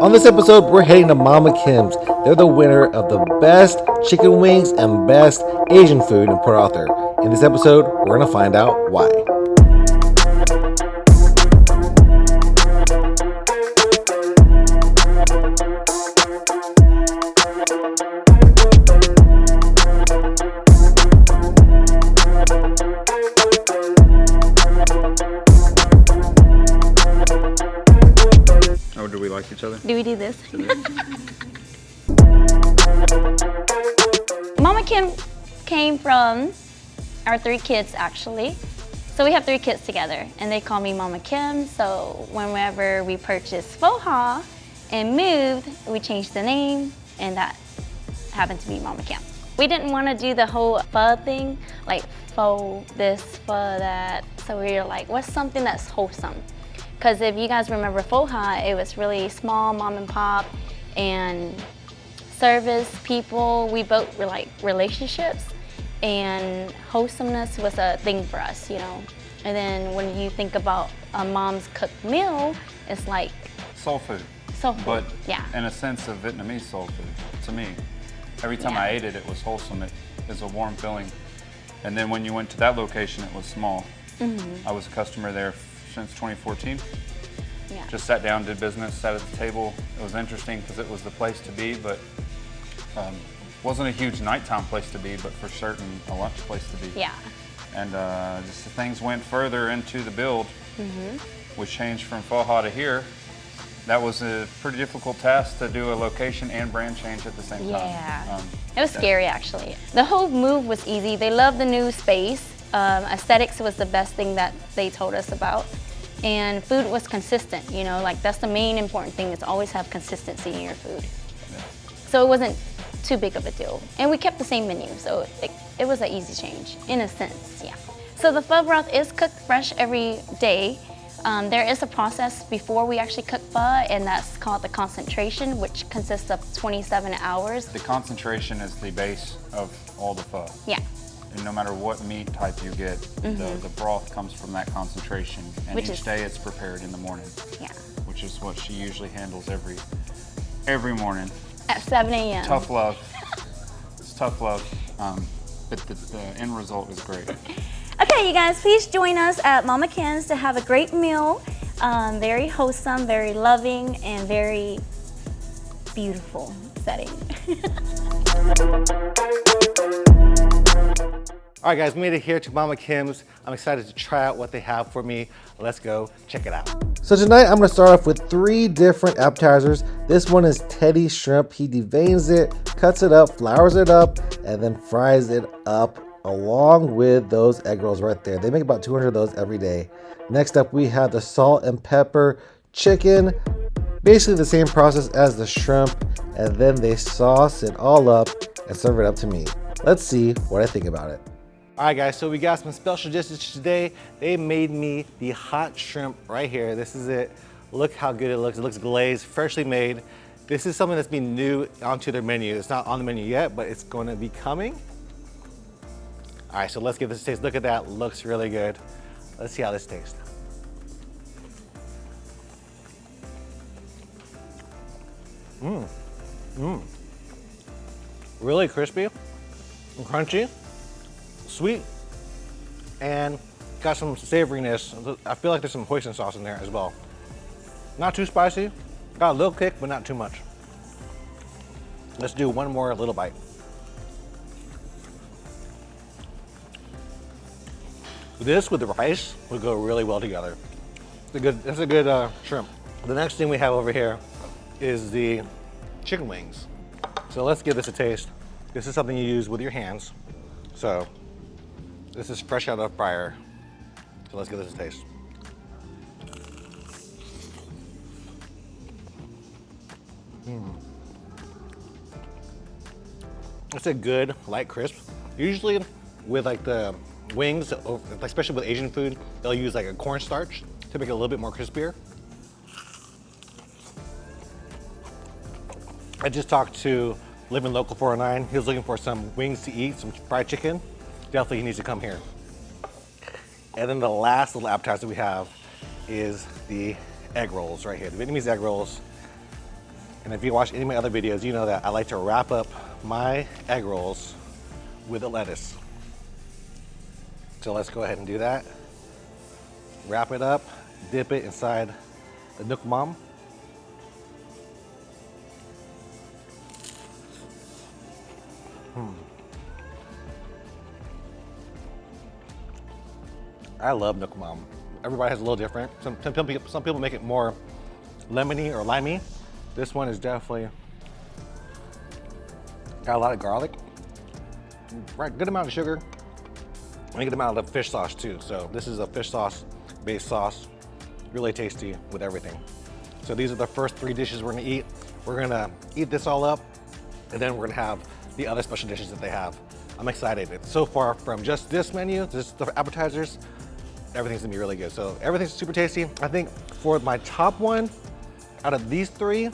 On this episode, we're heading to Mama Kim's. They're the winner of the best chicken wings and best Asian food in Port Arthur. In this episode, we're going to find out why. Oh, do we like each other? Do we do this? Mama Kim came from our 3 kids, actually. So we have 3 kids together, and they call me Mama Kim. So whenever we purchased Foodie and moved, we changed the name, and that happened to be Mama Kim. We didn't want to do the whole pho thing, like pho this, pho that. So we were like, what's something that's wholesome? Because if you guys remember Foodie, it was really small, mom and pop, and service people. We both were like relationships, and wholesomeness was a thing for us, you know. And then when you think about a mom's cooked meal, it's like Soul food. soul food. But yeah. in a sense of Vietnamese soul food, to me. Every time I ate it, it was wholesome. It is a warm feeling. And then when you went to that location, it was small. I was a customer there since 2014. Yeah. Just sat down, did business, sat at the table. It was interesting because it was the place to be, but wasn't a huge nighttime place to be, but for certain a lunch place to be. Yeah. And just the things went further into the build. We changed from Foodie to here. That was a pretty difficult task to do a location and brand change at the same time. Yeah. It was scary, actually. The whole move was easy. They loved the new space. Aesthetics was the best thing that they told us about. And food was consistent, you know, like that's the main important thing, is always have consistency in your food. So it wasn't too big of a deal. And we kept the same menu, so it was an easy change, in a sense, yeah. So the pho broth is cooked fresh every day. There is a process before we actually cook pho, and that's called the concentration, which consists of 27 hours. The concentration is the base of all the pho. Yeah. And no matter what meat type you get, the broth comes from that concentration. And Which each is- day it's prepared in the morning. Yeah. Which is what she usually handles every morning. At 7 a.m. Tough love. It's tough love. But the end result is great. Okay, you guys, please join us at Mama Kim's to have a great meal. Very wholesome, very loving, and very beautiful setting. All right, guys, we made it here to Mama Kim's. I'm excited to try out what they have for me. Let's go check it out. So tonight, I'm gonna start off with 3 different appetizers. This one is Teddy shrimp. He deveins it, cuts it up, flours it up, and then fries it up along with those egg rolls right there. They make about 200 of those every day. Next up, we have the salt and pepper chicken. Basically the same process as the shrimp, and then they sauce it all up and serve it up to me. Let's see what I think about it. All right, guys, so we got some special dishes today. They made me the hot shrimp right here. This is it. Look how good it looks. It looks glazed, freshly made. This is something that's been new onto their menu. It's not on the menu yet, but it's going to be coming. All right, so let's give this a taste. Look at that, looks really good. Let's see how this tastes. Really crispy and crunchy, sweet, and got some savoriness. I feel like there's some hoisin sauce in there as well. Not too spicy, got a little kick, but not too much. Let's do one more little bite. This with the rice would go really well together. That's a good shrimp. The next thing we have over here is the chicken wings. So let's give this a taste. This is something you use with your hands. So this is fresh out of the fryer. So let's give this a taste. It's a good light crisp. Usually with like the wings, especially with Asian food, they'll use like a cornstarch to make it a little bit more crispier. I just talked to Living Local 409. He was looking for some wings to eat, some fried chicken. Definitely he needs to come here. And then the last little appetizer we have is the egg rolls right here, the Vietnamese egg rolls. And if you watch any of my other videos, you know that I like to wrap up my egg rolls with the lettuce. So let's go ahead and do that. Wrap it up, dip it inside the Nook Mom. I love Nook Mom. Everybody has a little different. Some people make it more lemony or limey. This one is definitely got a lot of garlic, right? Good amount of sugar, and a good amount of fish sauce too. So this is a fish sauce based sauce, really tasty with everything. So these are the first 3 dishes we're gonna eat. We're gonna eat this all up, and then we're gonna have the other special dishes that they have. I'm excited. It's so far from just this menu, just the appetizers, everything's gonna be really good. So everything's super tasty. I think for my top one, out of these 3,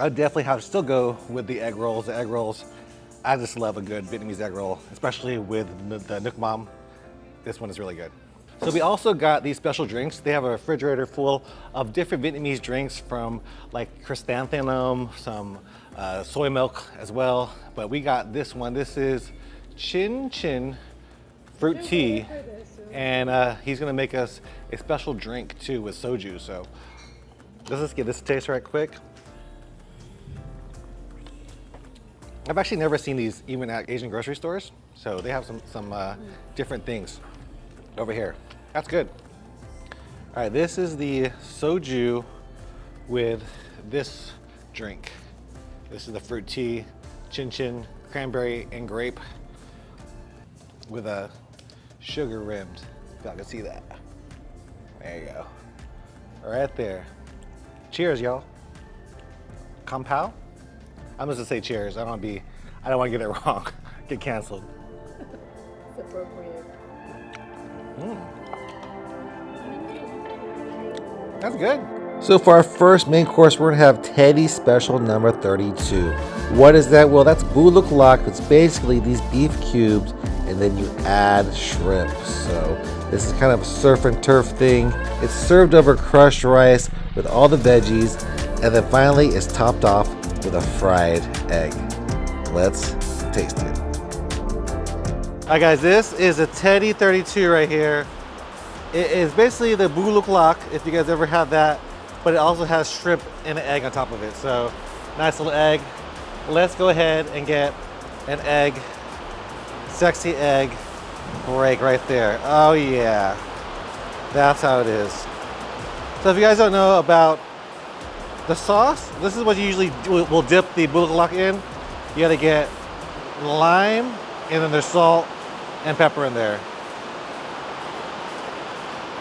I'd definitely have to still go with the egg rolls. The egg rolls, I just love a good Vietnamese egg roll, especially with the Nook Mom. This one is really good. So we also got these special drinks. They have a refrigerator full of different Vietnamese drinks from like chrysanthemum, some soy milk as well. But we got this one. This is Chin Chin fruit tea. And he's gonna make us a special drink too with soju. So let's just give this a taste right quick. I've actually never seen these even at Asian grocery stores. So they have some different things over here. That's good. All right, this is the soju with this drink. This is the fruit tea, Chin Chin, cranberry and grape with a sugar rimmed. If y'all can see that. There you go. Right there. Cheers, y'all. Compow? I'm just gonna say cheers. I don't want to get it wrong. Get canceled. It's appropriate. That's good. So for our first main course, we're gonna have Teddy Special number 32. What is that? Well, that's buluk lak. It's basically these beef cubes, and then you add shrimp. So this is kind of a surf and turf thing. It's served over crushed rice with all the veggies, and then finally it's topped off with a fried egg. Let's taste it. All right, guys, this is a Teddy 32 right here. It is basically the buluk lak, if you guys ever had that, but it also has shrimp and an egg on top of it. So nice little egg. Let's go ahead and get an egg, sexy egg break right there. Oh yeah, that's how it is. So if you guys don't know about the sauce, this is what you usually will dip the buluk lak in. You gotta get lime, and then there's salt and pepper in there.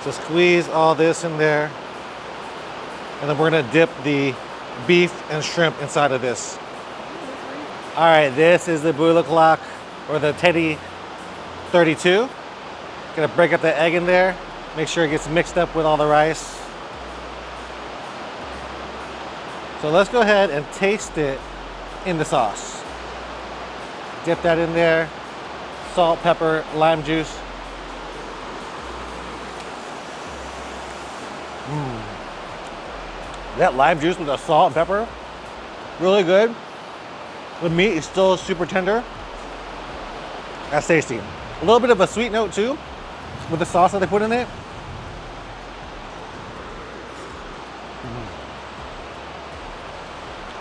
So squeeze all this in there, and then we're gonna dip the beef and shrimp inside of this. All right, this is the buluk lak, or the Teddy 32. Gonna break up the egg in there, make sure it gets mixed up with all the rice. So let's go ahead and taste it in the sauce. Dip that in there, salt, pepper, lime juice. That lime juice with the salt and pepper, really good. The meat is still super tender. That's tasty. A little bit of a sweet note too, with the sauce that they put in it.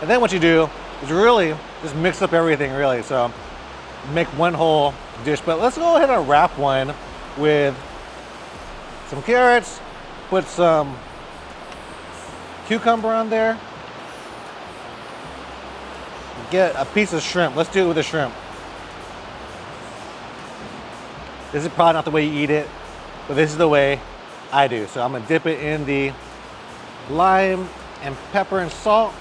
And then what you do is really just mix up everything really. So make one whole dish, but let's go ahead and wrap one with some carrots, put some cucumber on there. Get a piece of shrimp. Let's do it with the shrimp. This is probably not the way you eat it, but this is the way I do. So I'm gonna dip it in the lime and pepper and salt.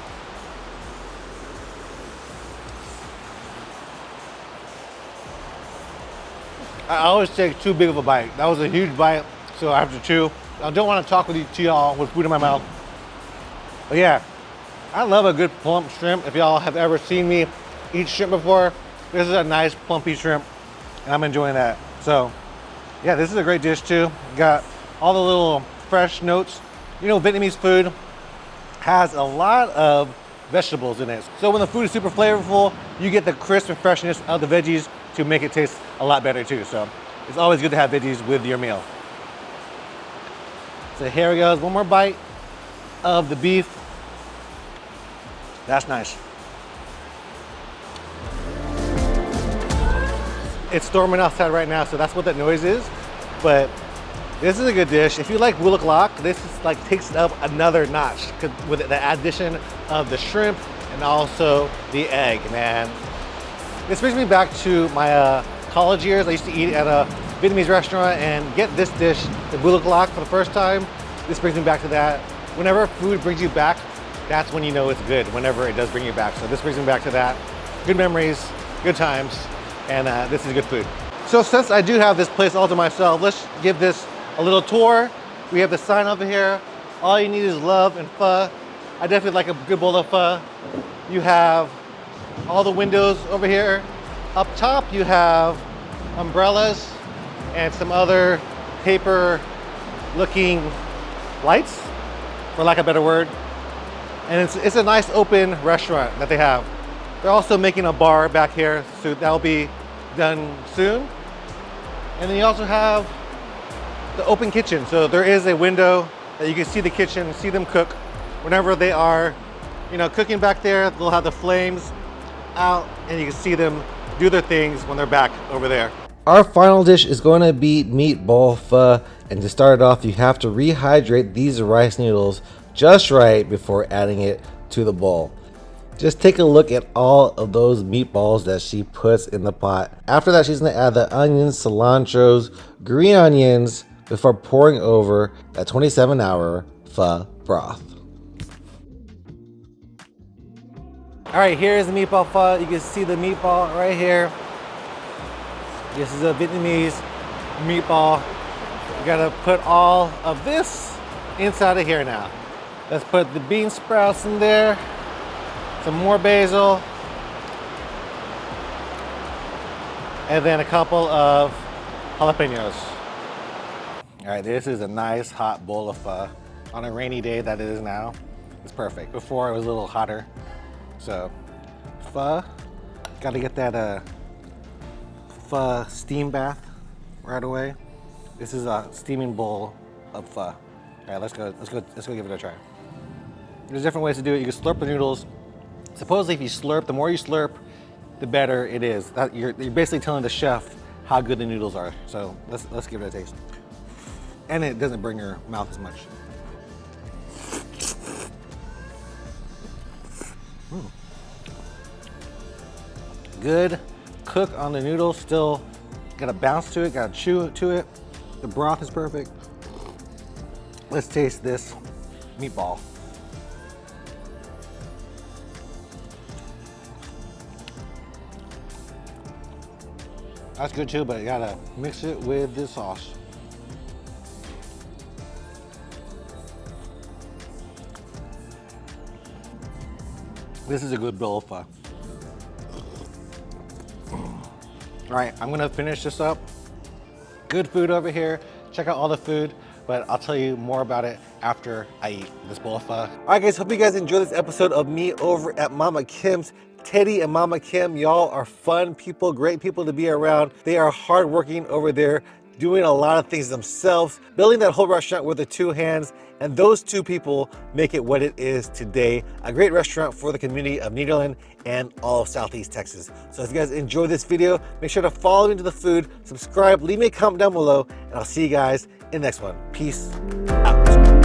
I always take too big of a bite. That was a huge bite, so I have to chew. I don't want to talk to y'all with food in my mouth. But yeah, I love a good plump shrimp. If y'all have ever seen me eat shrimp before, this is a nice plumpy shrimp, and I'm enjoying that. So yeah, this is a great dish too. Got all the little fresh notes. You know, Vietnamese food has a lot of vegetables in it. So when the food is super flavorful, you get the crisp and freshness of the veggies to make it taste a lot better too. So it's always good to have veggies with your meal. So here we go, one more bite of the beef. That's nice. It's storming outside right now, so that's what that noise is. But this is a good dish. If you like wulaklak, this is like takes it up another notch with the addition of the shrimp and also the egg, man. This brings me back to my college years. I used to eat at a Vietnamese restaurant and get this dish, the wulaklak, for the first time. This brings me back to that. Whenever food brings you back, that's when you know it's good, whenever it does bring you back. So this brings me back to that. Good memories, good times. And this is good food. So since I do have this place all to myself, let's give this a little tour. We have the sign over here. All you need is love and pho. I definitely like a good bowl of pho. You have all the windows over here. Up top, you have umbrellas and some other paper looking lights, for lack of a better word. And it's a nice open restaurant that they have. They're also making a bar back here, so that'll be done soon. And then you also have the open kitchen. So there is a window that you can see the kitchen, see them cook. Whenever they are, cooking back there, they'll have the flames out and you can see them do their things when they're back over there. Our final dish is going to be meatball pho. And to start it off, you have to rehydrate these rice noodles just right before adding it to the bowl. Just take a look at all of those meatballs that she puts in the pot. After that, she's gonna add the onions, cilantros, green onions before pouring over that 27-hour pho broth. All right, here's the meatball pho. You can see the meatball right here. This is a Vietnamese meatball. You gotta put all of this inside of here now. Let's put the bean sprouts in there. Some more basil, and then a couple of jalapenos. All right, this is a nice hot bowl of pho. On a rainy day that it is now, it's perfect. Before it was a little hotter. So, pho, gotta get that pho steam bath right away. This is a steaming bowl of pho. All right, let's go give it a try. There's different ways to do it. You can slurp the noodles. Supposedly if you slurp, the more you slurp, the better it is. You're basically telling the chef how good the noodles are. So let's give it a taste. And it doesn't burn your mouth as much. Good cook on the noodles, still got a bounce to it, got a chew to it. The broth is perfect. Let's taste this meatball. That's good too, but you gotta mix it with the sauce. This is a good bowl of pho. All right, I'm gonna finish this up. Good food over here. Check out all the food, but I'll tell you more about it after I eat this bowl of pho. All right, guys, hope you guys enjoyed this episode of me over at Mama Kim's. Teddy and Mama Kim, y'all are fun people, great people to be around. They are hardworking over there, doing a lot of things themselves, building that whole restaurant with their two hands, and those two people make it what it is today. A great restaurant for the community of Nederland and all of Southeast Texas. So if you guys enjoyed this video, make sure to follow Into the Food, subscribe, leave me a comment down below, and I'll see you guys in the next one. Peace out.